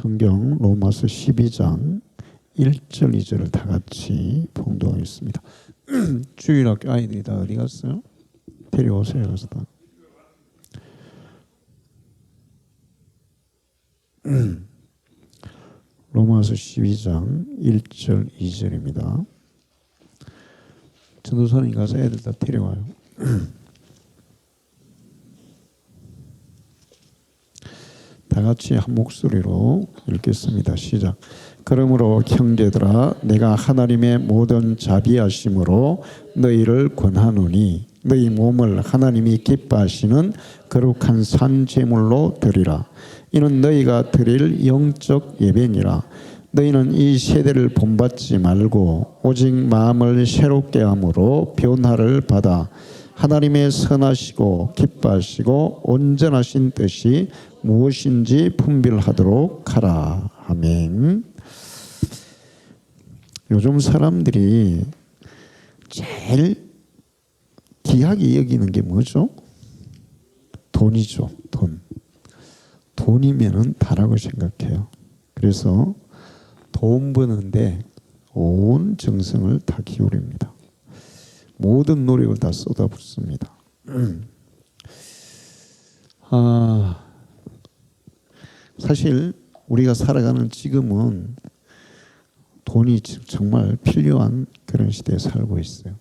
성경 로마서 12장 1절 2절을 다 같이 봉독하겠습니다. 주일학교 아이들이 다 어디 갔어요? 데려오세요. 그래서 다. 로마서 12장 1절 2절입니다. 전도사님 가서 애들 다 데려와요. 다 같이 한 목소리로 읽겠습니다. 시작. 그러므로 형제들아 내가 하나님의 모든 자비하심으로 너희를 권하노니 너희 몸을 하나님이 기뻐하시는 거룩한 산 제물로 드리라. 이는 너희가 드릴 영적 예배니라. 너희는 이 세대를 본받지 말고 오직 마음을 새롭게 함으로 변화를 받아 하나님의 선하시고 기뻐하시고 온전하신 뜻이 무엇인지 분별하도록 하라. 아멘. 요즘 사람들이 제일 귀하게 여기는 게 뭐죠? 돈이죠. 돈. 돈이면은 다라고 생각해요. 그래서 돈 버는데 온 정성을 다 기울입니다. 모든 노력을 다 쏟아붓습니다. 사실 우리가 살아가는 지금은 돈이 정말 필요한 그런 시대에 살고 있어요.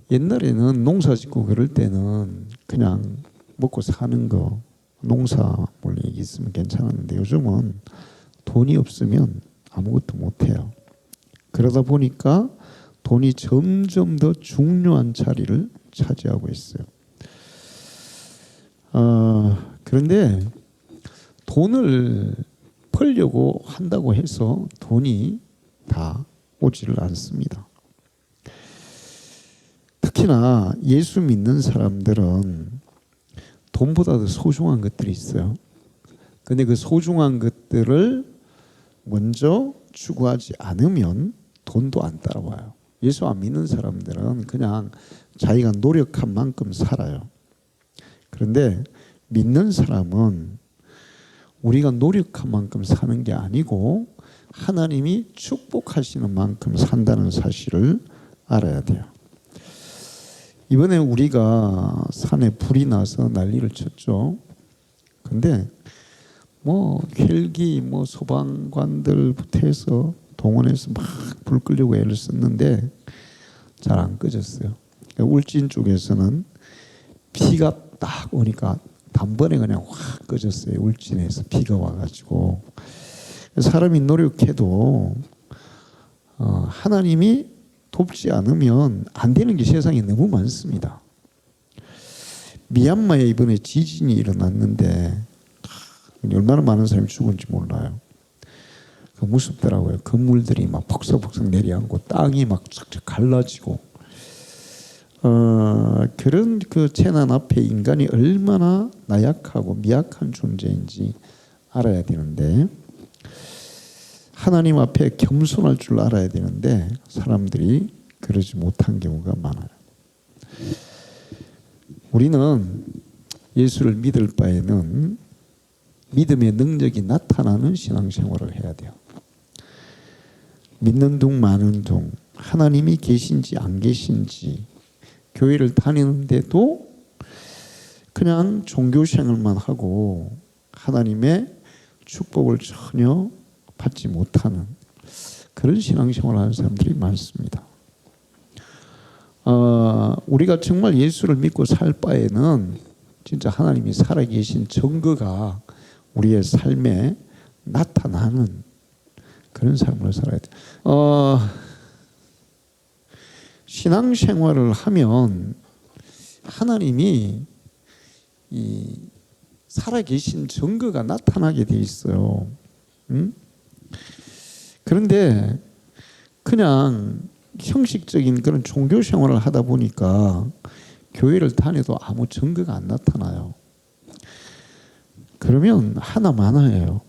옛날에는 농사 짓고 그럴 때는 그냥 먹고 사는 거 농사물 있으면 괜찮았는데 요즘은 돈이 없으면 아무것도 못해요. 그러다 보니까 돈이 점점 더 중요한 자리를 차지하고 있어요. 그런데 돈을 벌려고 한다고 해서 돈이 다 오지를 않습니다. 특히나 예수 믿는 사람들은 돈보다 더 소중한 것들이 있어요. 근데 그 소중한 것들을 먼저 추구하지 않으면 돈도 안 따라와요. 예수 안 믿는 사람들은 그냥 자기가 노력한 만큼 살아요. 그런데 믿는 사람은 우리가 노력한 만큼 사는 게 아니고 하나님이 축복하시는 만큼 산다는 사실을 알아야 돼요. 이번에 우리가 산에 불이 나서 난리를 쳤죠. 근데 헬기 소방관들부터 해서 동원해서 막 불 끄려고 애를 썼는데 잘 안 꺼졌어요. 울진 쪽에서는 비가 딱 오니까 단번에 그냥 확 꺼졌어요. 울진에서 비가 와가지고. 사람이 노력해도 하나님이 돕지 않으면 안 되는 게 세상에 너무 많습니다. 미얀마에 이번에 지진이 일어났는데 얼마나 많은 사람이 죽은지 몰라요. 무섭더라고요. 건물들이 막 폭삭폭삭 내려앉고 땅이 막 쫙쫙 갈라지고 그런 그 재난 앞에 인간이 얼마나 나약하고 미약한 존재인지 알아야 되는데 하나님 앞에 겸손할 줄 알아야 되는데 사람들이 그러지 못한 경우가 많아요. 우리는 예수를 믿을 바에는 믿음의 능력이 나타나는 신앙생활을 해야 돼요. 믿는 둥 마는 둥 하나님이 계신지 안 계신지 교회를 다니는데도 그냥 종교생활만 하고 하나님의 축복을 전혀 받지 못하는 그런 신앙생활을 하는 사람들이 많습니다. 우리가 정말 예수를 믿고 살 바에는 진짜 하나님이 살아계신 증거가 우리의 삶에 나타나는 그런 삶을 살아야 돼요. 신앙생활을 하면 하나님이 이 살아계신 증거가 나타나게 돼 있어요. 그런데 그냥 형식적인 그런 종교 생활을 하다 보니까 교회를 다녀도 아무 증거가 안 나타나요. 그러면 하나 많아요.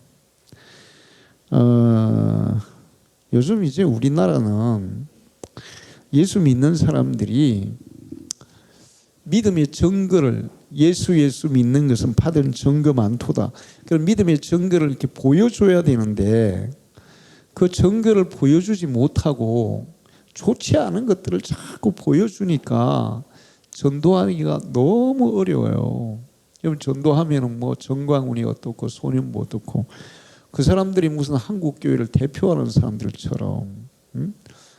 요즘 이제 우리나라는 예수 믿는 사람들이 믿음의 증거를 예수 믿는 것은 받은 증거 많도다. 그런 믿음의 증거를 이렇게 보여줘야 되는데 그 증거를 보여주지 못하고 좋지 않은 것들을 자꾸 보여주니까 전도하기가 너무 어려워요. 여러분 전도하면은 뭐 정광훈이 어떻고 소년부 어떻고 그 사람들이 무슨 한국 교회를 대표하는 사람들처럼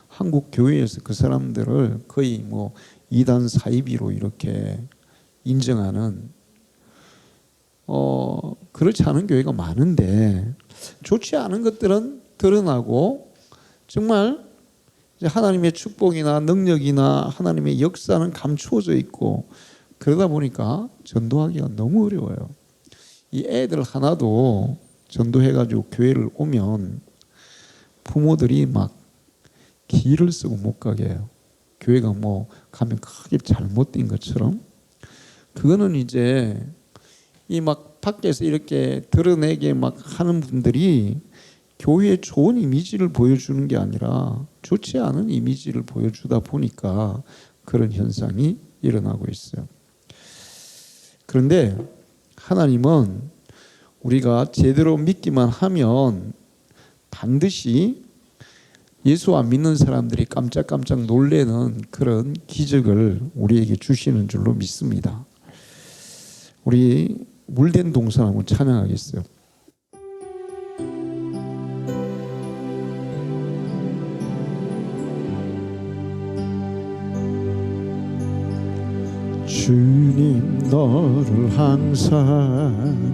한국 교회에서 그 사람들을 거의 뭐 이단 사이비로 이렇게 인정하는 그렇지 않은 교회가 많은데 좋지 않은 것들은 드러나고 정말 이제 하나님의 축복이나 능력이나 하나님의 역사는 감추어져 있고 그러다 보니까 전도하기가 너무 어려워요. 이 애들 하나도 전도해가지고 교회를 오면 부모들이 막 기를 쓰고 못 가게 해요. 교회가 뭐 가면 크게 잘못된 것처럼. 그거는 이제 이 막 밖에서 이렇게 드러내게 막 하는 분들이 교회의 좋은 이미지를 보여주는 게 아니라 좋지 않은 이미지를 보여주다 보니까 그런 현상이 일어나고 있어요. 그런데 하나님은 우리가 제대로 믿기만 하면 반드시 예수 안 믿는 사람들이 깜짝깜짝 놀라는 그런 기적을 우리에게 주시는 줄로 믿습니다. 우리 물된 동산 한번 찬양하겠어요. 주님 너를 항상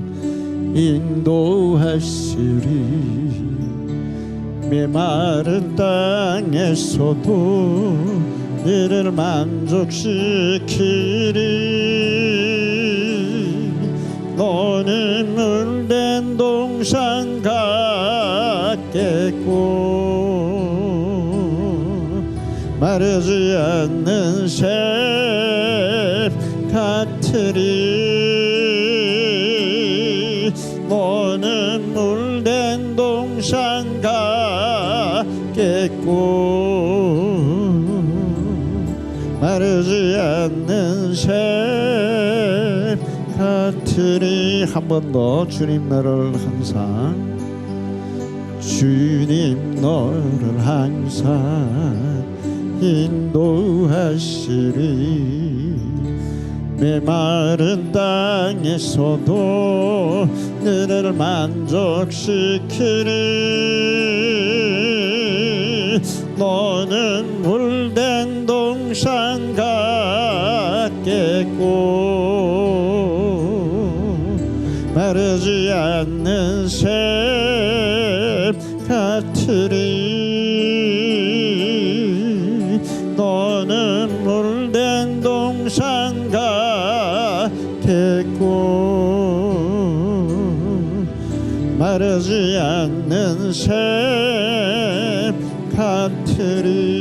인도하시리 메마른 땅에서도 너를 만족시키리 너는 물된 동산 같겠고 마르지 않는 샘 같으리 너는 물된 동산 같겠고 마르지 않는 샘 같으리. 한 번 더. 주님 너를 항상 주님 너를 항상 인도하시리 메마른 땅에서도 너를 만족시키리 너는 물된 동산 같겠고 마르지 않는 샘 같으리 너는 물된 동산 같겠고 마르지 않는 샘 같으리.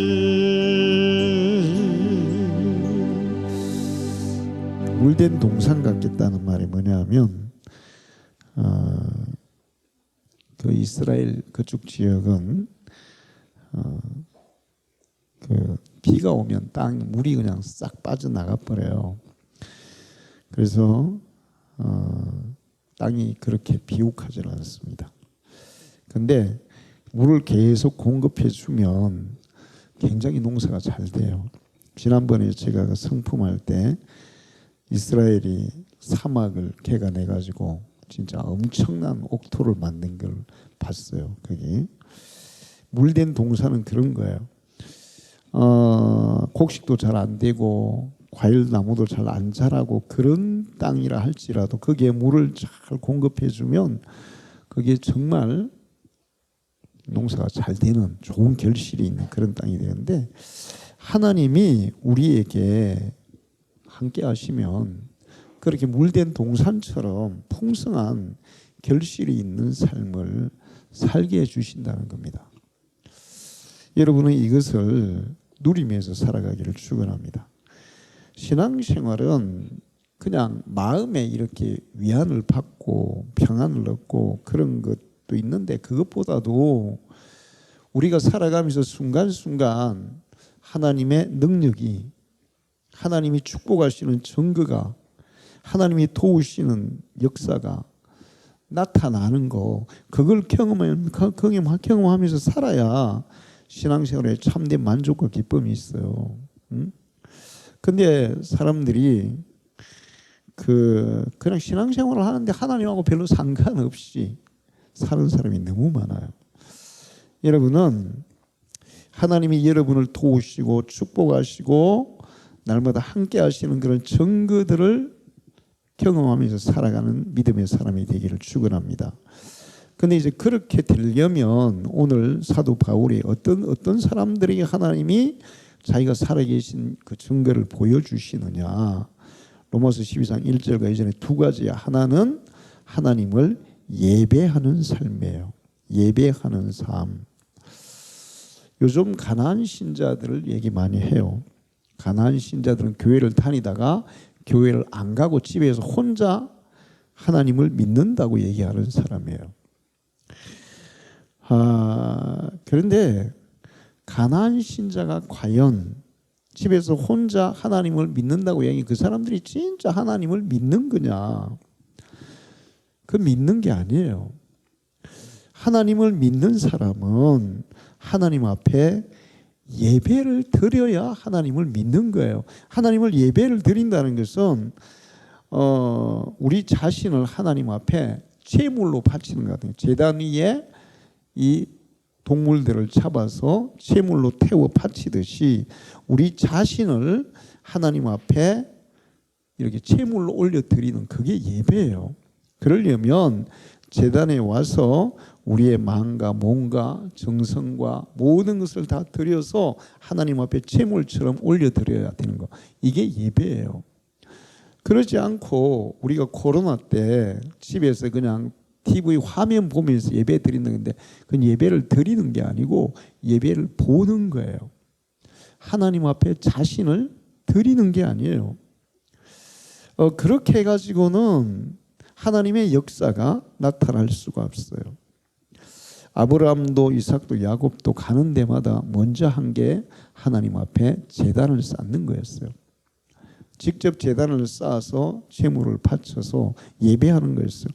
물된 동산 같겠다는 말이 뭐냐면 그 이스라엘 그쪽 지역은 그 비가 오면 땅 물이 그냥 싹 빠져나가 버려요. 그래서 땅이 그렇게 비옥하지 않습니다. 근데 물을 계속 공급해 주면 굉장히 농사가 잘 돼요. 지난번에 제가 성품할 때 이스라엘이 사막을 개간해 가지고 진짜 엄청난 옥토를 만든 걸 봤어요. 그게 물된 동산은 그런 거예요. 곡식도 잘 안 되고 과일 나무도 잘 안 자라고 그런 땅이라 할지라도 거기에 물을 잘 공급해 주면 그게 정말 농사가 잘 되는 좋은 결실이 있는 그런 땅이 되는데 하나님이 우리에게 함께 하시면 그렇게 물된 동산처럼 풍성한 결실이 있는 삶을 살게 해주신다는 겁니다. 여러분은 이것을 누리면서 살아가기를 축원합니다. 신앙생활은 그냥 마음에 이렇게 위안을 받고 평안을 얻고 그런 것도 있는데 그것보다도 우리가 살아가면서 순간순간 하나님의 능력이 하나님이 축복하시는 증거가 하나님이 도우시는 역사가 나타나는 거, 그걸 경험하면서 살아야 신앙생활에 참된 만족과 기쁨이 있어요. 응? 근데 사람들이 그냥 신앙생활을 하는데 하나님하고 별로 상관없이 사는 사람이 너무 많아요. 여러분은 하나님이 여러분을 도우시고 축복하시고 날마다 함께 하시는 그런 증거들을 경험하면서 살아가는 믿음의 사람이 되기를 축원합니다. 근데 이제 그렇게 되려면 오늘 사도 바울이 어떤 사람들에게 하나님이 자기가 살아계신 그 증거를 보여주시느냐. 로마서 12장 1절과 이전에 두 가지야. 하나는 하나님을 예배하는 삶이에요. 예배하는 삶. 요즘 가나안 신자들을 얘기 많이 해요. 가나안 신자들은 교회를 다니다가 교회를 안 가고 집에서 혼자 하나님을 믿는다고 얘기하는 사람이에요. 그런데 가나안 신자가 과연 집에서 혼자 하나님을 믿는다고 얘기, 그 사람들이 진짜 하나님을 믿는 거냐? 그 믿는 게 아니에요. 하나님을 믿는 사람은 하나님 앞에 예배를 드려야 하나님을 믿는 거예요. 하나님을 예배를 드린다는 것은 우리 자신을 하나님 앞에 제물로 바치는 것 같아요. 제단 위에 이 동물들을 잡아서 제물로 태워 바치듯이 우리 자신을 하나님 앞에 이렇게 제물로 올려드리는 그게 예배예요. 그러려면 제단에 와서 우리의 마음과 몸과 정성과 모든 것을 다 드려서 하나님 앞에 제물처럼 올려드려야 되는 거. 이게 예배예요. 그러지 않고 우리가 코로나 때 집에서 그냥 TV 화면 보면서 예배 드리는 건데 그건 예배를 드리는 게 아니고 예배를 보는 거예요. 하나님 앞에 자신을 드리는 게 아니에요. 그렇게 해가지고는 하나님의 역사가 나타날 수가 없어요. 아브라함도 이삭도 야곱도 가는 데마다 먼저 한 게 하나님 앞에 제단을 쌓는 거였어요. 직접 제단을 쌓아서 제물을 바쳐서 예배하는 거였어요.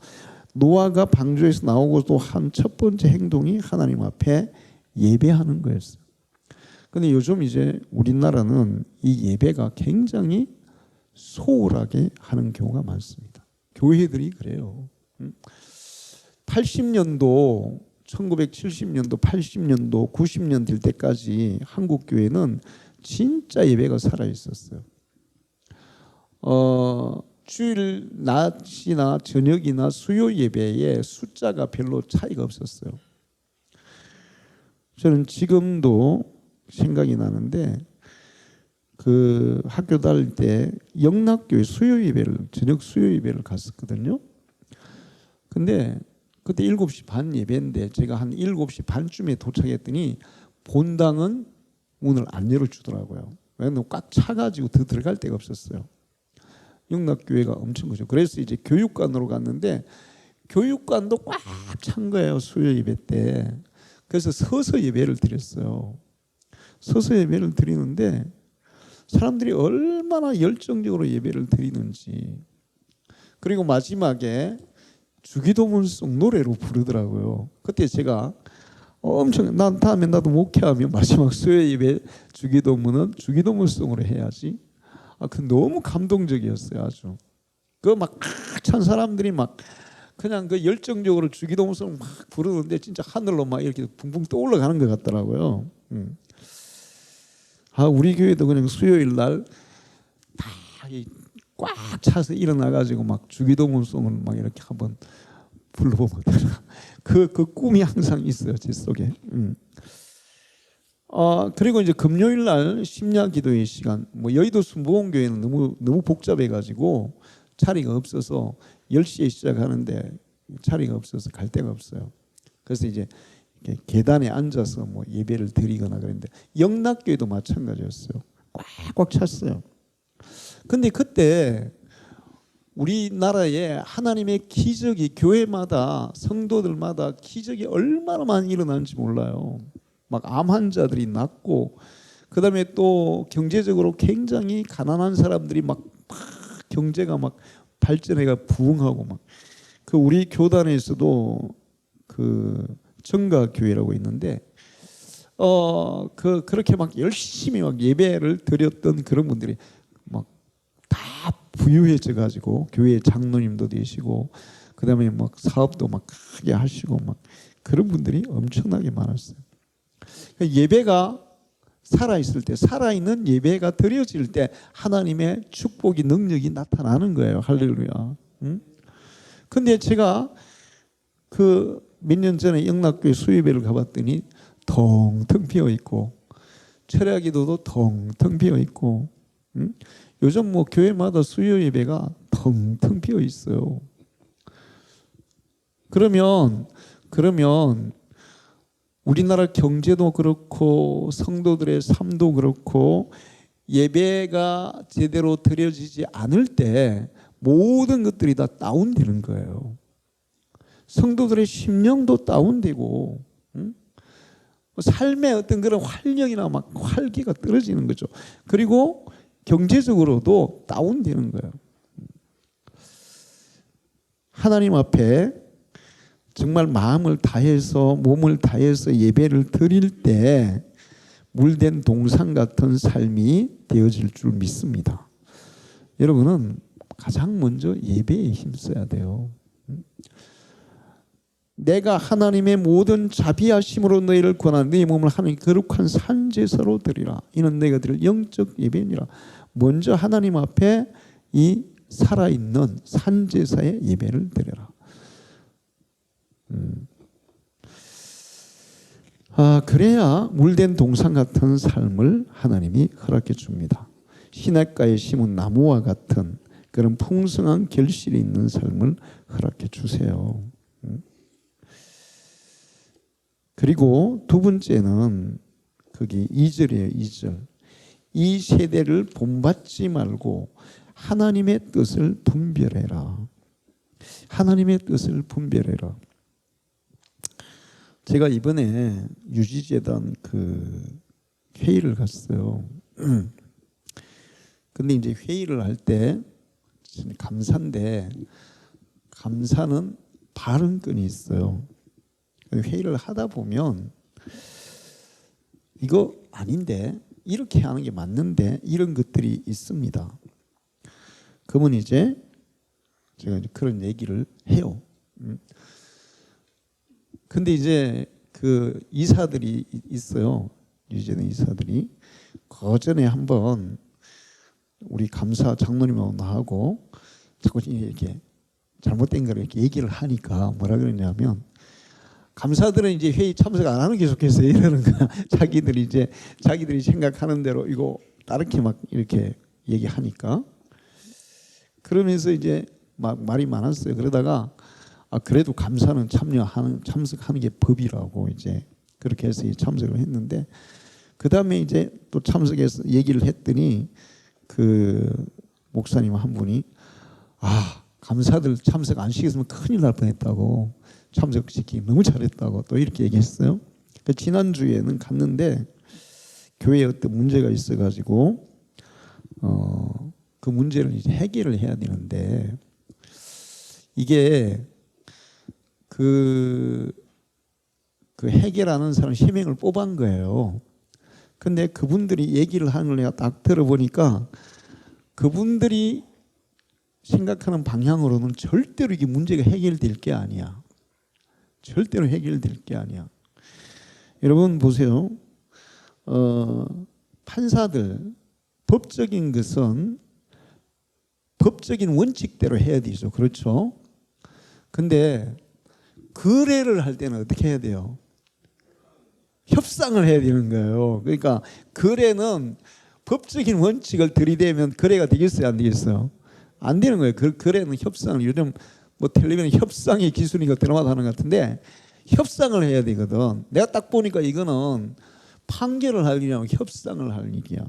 노아가 방주에서 나오고도 한 첫 번째 행동이 하나님 앞에 예배하는 거였어요. 근데 요즘 이제 우리나라는 이 예배가 굉장히 소홀하게 하는 경우가 많습니다. 교회들이 그래요. 80년도, 1970년도, 80년도, 90년대 때까지 한국 교회는 진짜 예배가 살아 있었어요. 주일 낮이나 저녁이나 수요 예배에 숫자가 별로 차이가 없었어요. 저는 지금도 생각이 나는데 그 학교 다닐 때 영락교회 수요 예배를 저녁 수요 예배를 갔었거든요. 근데 그때 7시 반 예배인데 제가 한 7시 반쯤에 도착했더니 본당은 문을 안 열어주더라고요. 왜냐면 꽉 차가지고 더 들어갈 데가 없었어요. 영락교회가 엄청 크죠. 그래서 이제 교육관으로 갔는데 교육관도 꽉 찬 거예요. 수요 예배 때. 그래서 서서 예배를 드렸어요. 서서 예배를 드리는데 사람들이 얼마나 열정적으로 예배를 드리는지. 그리고 마지막에 주기도문송 노래로 부르더라고요. 그때 제가 엄청 난 다음에 나도 목회하면 마지막 수요 예배 주기도문은 주기도문송으로 해야지. 그 너무 감동적이었어요. 아주 그 막 찬 사람들이 막 그냥 그 열정적으로 주기도문송 막 부르는데 진짜 하늘로 막 이렇게 붕붕 떠올라가는 것 같더라고요. 우리 교회도 그냥 수요일 날 꽉 차서 일어나가지고 막 주기도문송을 막 이렇게 한번 불러보면 그 꿈이 항상 있어요, 제 속에. 그리고 이제 금요일 날 심야 기도의 시간. 뭐 여의도 순복음교회는 너무 복잡해가지고 자리가 없어서 10시에 시작하는데 자리가 없어서 갈 데가 없어요. 그래서 이제 계단에 앉아서 뭐 예배를 드리거나 그랬는데 영락교회도 마찬가지였어요. 꽉꽉 찼어요. 근데 그때 우리나라에 하나님의 기적이 교회마다 성도들마다 기적이 얼마나 많이 일어나는지 몰라요. 막 암 환자들이 낫고 그다음에 또 경제적으로 굉장히 가난한 사람들이 막 경제가 막 발전해가 부흥하고 막 그 우리 교단에서도 그 정가교회라고 있는데 그렇게 막 열심히 막 예배를 드렸던 그런 분들이 막 다 부유해져 가지고 교회 장로님도 되시고 그다음에 막 사업도 막 크게 하시고 막 그런 분들이 엄청나게 많았어요. 그러니까 예배가 살아있을 때, 살아있는 예배가 드려질 때 하나님의 축복이 능력이 나타나는 거예요. 할렐루야. 응? 근데 제가 그 몇 년 전에 영락교회 수요예배를 가봤더니 텅텅 비어 있고 철야기도도 텅텅 비어 있고 요즘 뭐 교회마다 수요예배가 텅텅 비어 있어요. 그러면 우리나라 경제도 그렇고 성도들의 삶도 그렇고 예배가 제대로 드려지지 않을 때 모든 것들이 다 다운되는 거예요. 성도들의 심령도 다운되고 삶의 어떤 그런 활력이나 막 활기가 떨어지는 거죠. 그리고 경제적으로도 다운되는 거예요. 하나님 앞에 정말 마음을 다해서 몸을 다해서 예배를 드릴 때 물된 동상 같은 삶이 되어질 줄 믿습니다. 여러분은 가장 먼저 예배에 힘써야 돼요. 내가 하나님의 모든 자비하심으로 너희를 권한 너희 몸을 하나님 거룩한 산제사로 드리라. 이는 너희가 드릴 영적 예배니라. 먼저 하나님 앞에 이 살아있는 산제사의 예배를 드려라. 그래야 물된 동상 같은 삶을 하나님이 허락해 줍니다. 시냇가에 심은 나무와 같은 그런 풍성한 결실이 있는 삶을 허락해 주세요. 그리고 두 번째는 거기 2절이에요. 2절. 이 세대를 본받지 말고 하나님의 뜻을 분별해라. 하나님의 뜻을 분별해라. 제가 이번에 유지재단 그 회의를 갔어요. 근데 이제 회의를 할 때 감사인데 감사는 발언권이 있어요. 회의를 하다 보면 이거 아닌데 이렇게 하는 게 맞는데 이런 것들이 있습니다. 그러면 이제 제가 이제 그런 얘기를 해요. 근데 이제 그 이사들이 있어요. 유재단 이사들이 그 전에 한번 우리 감사 장로님하고 나하고 자꾸 이렇게 잘못된 거를 이렇게 얘기를 하니까 뭐라 그러냐면 감사들은 이제 회의 참석 안 하는 게 좋겠어요. 이러는 거야. 자기들이 생각하는 대로 이거 다르게 막 이렇게 얘기하니까 그러면서 이제 막 말이 많았어요. 그러다가 그래도 감사는 참석하는 게 법이라고 이제 그렇게 해서 참석을 했는데 그 다음에 이제 또 참석해서 얘기를 했더니 그 목사님 한 분이 감사들 참석 안 시켰으면 큰일 날 뻔했다고 참석시키기 너무 잘했다고 또 이렇게 얘기했어요. 그 지난주에는 갔는데 교회에 어떤 문제가 있어가지고 그 문제를 이제 해결을 해야 되는데 이게 그 해결하는 사람 3명을 뽑은 거예요. 근데 그분들이 얘기를 하는 걸 내가 딱 들어보니까 그분들이 생각하는 방향으로는 절대로 이게 문제가 해결될 게 아니야. 절대로 해결될 게 아니야. 여러분 보세요. 판사들 법적인 것은 법적인 원칙대로 해야 되죠. 그렇죠? 근데 거래를 할 때는 어떻게 해야 돼요? 협상을 해야 되는 거예요. 그러니까 거래는 법적인 원칙을 들이대면 거래가 되겠어요? 안 되겠어요? 안 되는 거예요. 거래는 협상을 요즘 뭐 텔레비전 협상의 기술이니까 드라마도 하는 것 같은데 협상을 해야 되거든. 내가 딱 보니까 이거는 판결을 할 일이냐 협상을 할 일이야.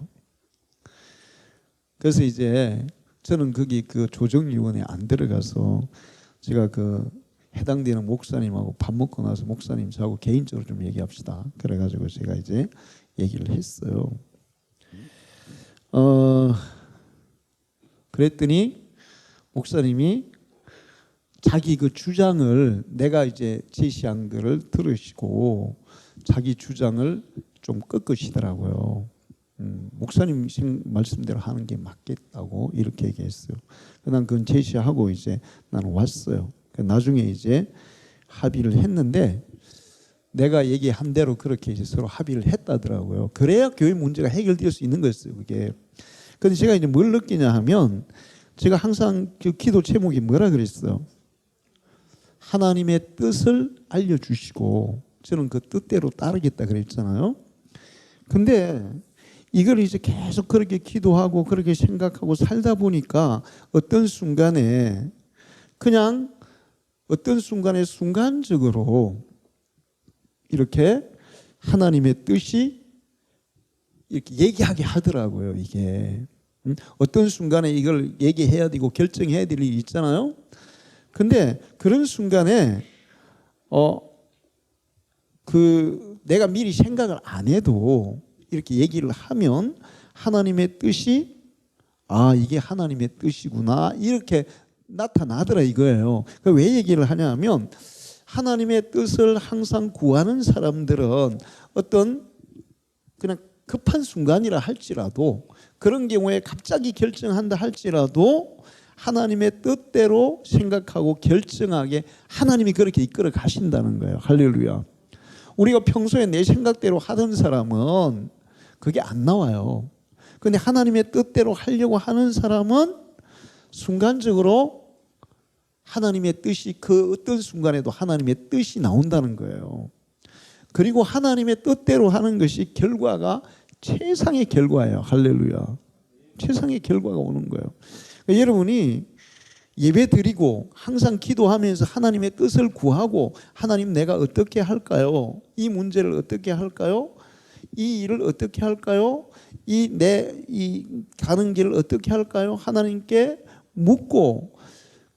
그래서 이제 저는 거기 그 조정위원회에 안 들어가서 제가 그 해당되는 목사님하고 밥 먹고 나서 목사님 저하고 개인적으로 좀 얘기합시다. 그래가지고 제가 이제 얘기를 했어요. 그랬더니 목사님이 자기 그 주장을 내가 이제 제시한 거를 들으시고 자기 주장을 좀 꺾으시더라고요. 목사님 말씀대로 하는 게 맞겠다고 이렇게 얘기했어요. 난 그건 제시하고 이제 나는 왔어요. 나중에 이제 합의를 했는데 내가 얘기한 대로 그렇게 이제 서로 합의를 했다더라고요. 그래야 교회 문제가 해결될 수 있는 거였어요, 그게. 근데 제가 이제 뭘 느끼냐 하면 제가 항상 그 기도 제목이 뭐라 그랬어요? 하나님의 뜻을 알려주시고 저는 그 뜻대로 따르겠다 그랬잖아요. 근데 이걸 이제 계속 그렇게 기도하고 그렇게 생각하고 살다 보니까 어떤 순간에 그냥 어떤 순간에 순간적으로 이렇게 하나님의 뜻이 이렇게 얘기하게 하더라고요. 이게 어떤 순간에 이걸 얘기해야 되고 결정해야 될 일이 있잖아요. 근데 그런 순간에 그 내가 미리 생각을 안 해도 이렇게 얘기를 하면 하나님의 뜻이 이게 하나님의 뜻이구나 이렇게 나타나더라 이거예요. 왜 얘기를 하냐면 하나님의 뜻을 항상 구하는 사람들은 어떤 그냥 급한 순간이라 할지라도 그런 경우에 갑자기 결정한다 할지라도 하나님의 뜻대로 생각하고 결정하게 하나님이 그렇게 이끌어 가신다는 거예요. 할렐루야. 우리가 평소에 내 생각대로 하던 사람은 그게 안 나와요. 그런데 하나님의 뜻대로 하려고 하는 사람은 순간적으로 하나님의 뜻이 그 어떤 순간에도 하나님의 뜻이 나온다는 거예요. 그리고 하나님의 뜻대로 하는 것이 결과가 최상의 결과예요. 할렐루야. 최상의 결과가 오는 거예요. 그러니까 여러분이 예배 드리고 항상 기도하면서 하나님의 뜻을 구하고 하나님 내가 어떻게 할까요? 이 문제를 어떻게 할까요? 이 일을 어떻게 할까요? 이 가는 길을 어떻게 할까요? 하나님께 묻고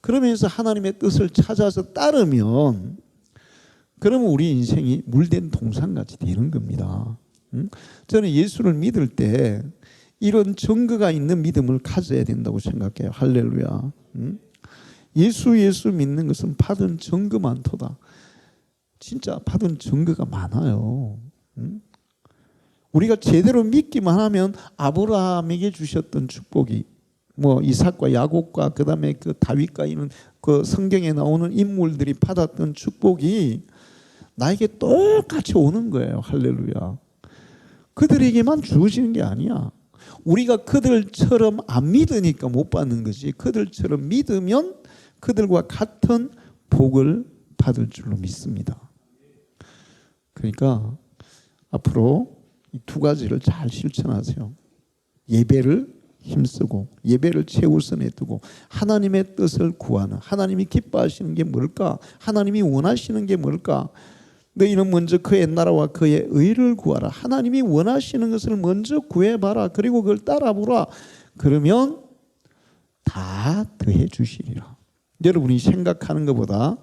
그러면서 하나님의 뜻을 찾아서 따르면 그러면 우리 인생이 물된 동산같이 되는 겁니다. 저는 예수를 믿을 때 이런 증거가 있는 믿음을 가져야 된다고 생각해요. 할렐루야. 예수 믿는 것은 받은 증거 많도다. 진짜 받은 증거가 많아요. 우리가 제대로 믿기만 하면 아브라함에게 주셨던 축복이 이삭과 야곱과 그다음에 그 다윗과 이런 그 성경에 나오는 인물들이 받았던 축복이 나에게 똑같이 오는 거예요. 할렐루야. 그들에게만 주어지는 게 아니야. 우리가 그들처럼 안 믿으니까 못 받는 거지. 그들처럼 믿으면 그들과 같은 복을 받을 줄로 믿습니다. 그러니까 앞으로 이 두 가지를 잘 실천하세요. 예배를 힘쓰고 예배를 최우선에 두고 하나님의 뜻을 구하는, 하나님이 기뻐하시는 게 뭘까? 하나님이 원하시는 게 뭘까? 너희는 먼저 그의 나라와 그의 의를 구하라. 하나님이 원하시는 것을 먼저 구해봐라. 그리고 그걸 따라보라. 그러면 다 더해 주시리라. 여러분이 생각하는 것보다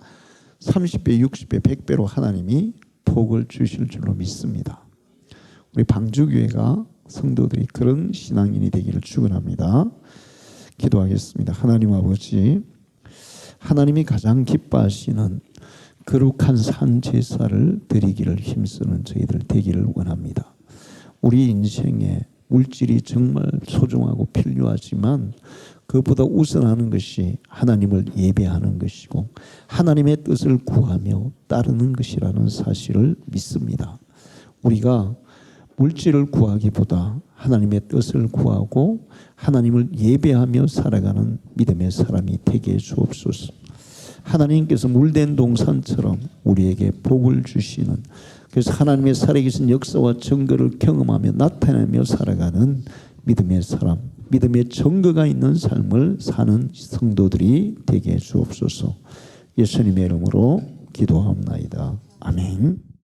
30배, 60배, 100배로 하나님이 복을 주실 줄로 믿습니다. 우리 방주교회가 성도들이 그런 신앙인이 되기를 축원합니다. 기도하겠습니다. 하나님 아버지, 하나님이 가장 기뻐하시는 거룩한 산 제사를 드리기를 힘쓰는 저희들 되기를 원합니다. 우리 인생에 물질이 정말 소중하고 필요하지만 그것보다 우선하는 것이 하나님을 예배하는 것이고 하나님의 뜻을 구하며 따르는 것이라는 사실을 믿습니다. 우리가 물질을 구하기보다 하나님의 뜻을 구하고 하나님을 예배하며 살아가는 믿음의 사람이 되게 주옵소서. 하나님께서 물된 동산처럼 우리에게 복을 주시는, 그래서 하나님의 살아계신 역사와 증거를 경험하며 나타내며 살아가는 믿음의 사람, 믿음의 증거가 있는 삶을 사는 성도들이 되게 주옵소서. 예수님의 이름으로 기도하옵나이다. 아멘.